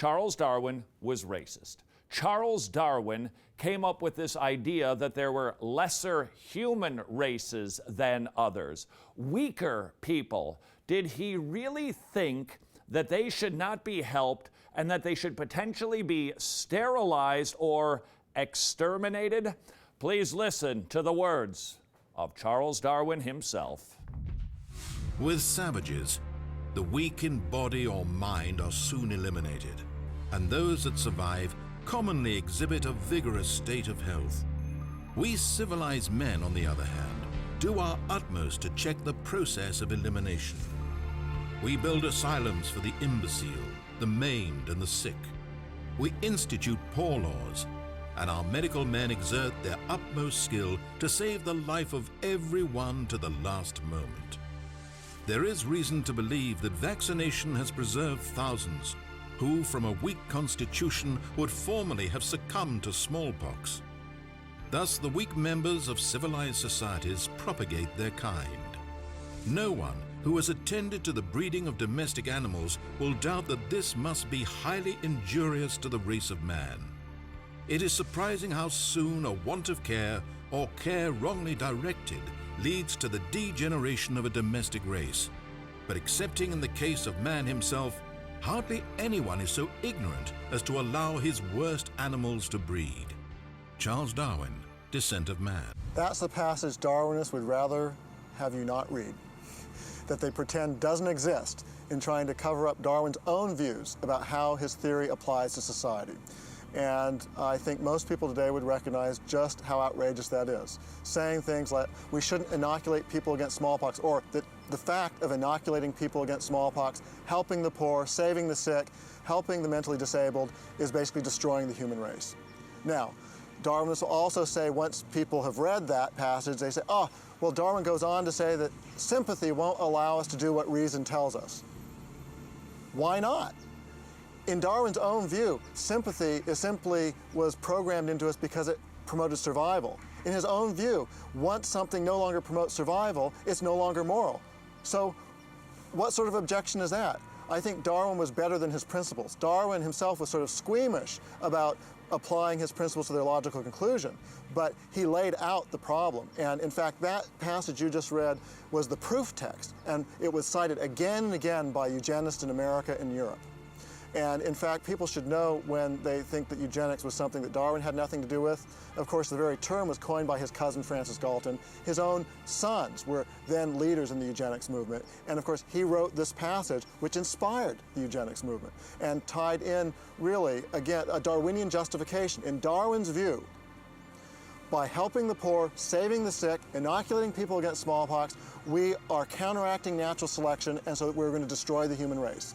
Charles Darwin was racist. Charles Darwin came up with this idea that there were lesser human races than others, weaker people. Did he really think that they should not be helped and that they should potentially be sterilized or exterminated? Please listen to the words of Charles Darwin himself. With savages, the weak in body or mind are soon eliminated, and those that survive commonly exhibit a vigorous state of health. We civilized men, on the other hand, do our utmost to check the process of elimination. We build asylums for the imbecile, the maimed, and the sick. We institute poor laws, and our medical men exert their utmost skill to save the life of everyone to the last moment. There is reason to believe that vaccination has preserved thousands who, from a weak constitution, would formerly have succumbed to smallpox. Thus, the weak members of civilized societies propagate their kind. No one who has attended to the breeding of domestic animals will doubt that this must be highly injurious to the race of man. It is surprising how soon a want of care, or care wrongly directed, leads to the degeneration of a domestic race. But excepting in the case of man himself, hardly anyone is so ignorant as to allow his worst animals to breed. Charles Darwin, Descent of Man. That's the passage Darwinists would rather have you not read, that they pretend doesn't exist in trying to cover up Darwin's own views about how his theory applies to society. And I think most people today would recognize just how outrageous that is. Saying things like, we shouldn't inoculate people against smallpox, or that the fact of inoculating people against smallpox, helping the poor, saving the sick, helping the mentally disabled, is basically destroying the human race. Now, Darwinists will also say, once people have read that passage, they say, oh, well, Darwin goes on to say that sympathy won't allow us to do what reason tells us. Why not? In Darwin's own view, sympathy was programmed into us because it promoted survival. In his own view, once something no longer promotes survival, it's no longer moral. So what sort of objection is that? I think Darwin was better than his principles. Darwin himself was sort of squeamish about applying his principles to their logical conclusion, but he laid out the problem. And in fact, that passage you just read was the proof text, and it was cited again and again by eugenists in America and Europe. And in fact, people should know when they think that eugenics was something that Darwin had nothing to do with. Of course, the very term was coined by his cousin Francis Galton. His own sons were then leaders in the eugenics movement. And of course, he wrote this passage, which inspired the eugenics movement and tied in, really, again, a Darwinian justification. In Darwin's view, by helping the poor, saving the sick, inoculating people against smallpox, we are counteracting natural selection, and so we're going to destroy the human race.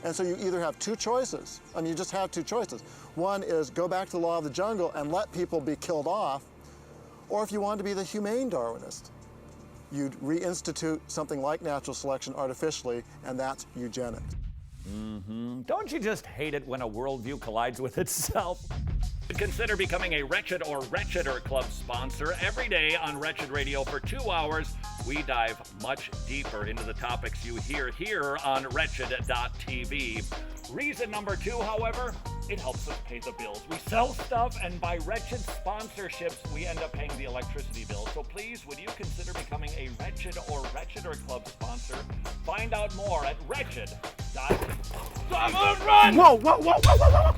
And so you either have two choices. I mean, you just have two choices. One is go back to the law of the jungle and let people be killed off, or if you want to be the humane Darwinist, you'd reinstitute something like natural selection artificially, and that's eugenics. Don't you just hate it when a worldview collides with itself? Consider becoming a Wretched or Wretcheder Club sponsor. Every day on Wretched Radio for 2 hours, we dive much deeper into the topics you hear here on Wretched.tv. Reason number 2, however, it helps us pay the bills. We sell stuff, and by Wretched sponsorships, we end up paying the electricity bill. So please, would you consider becoming a Wretched or Wretcheder Club sponsor? Find out more at Wretched.tv. Run! Whoa, whoa, whoa, whoa, whoa, whoa!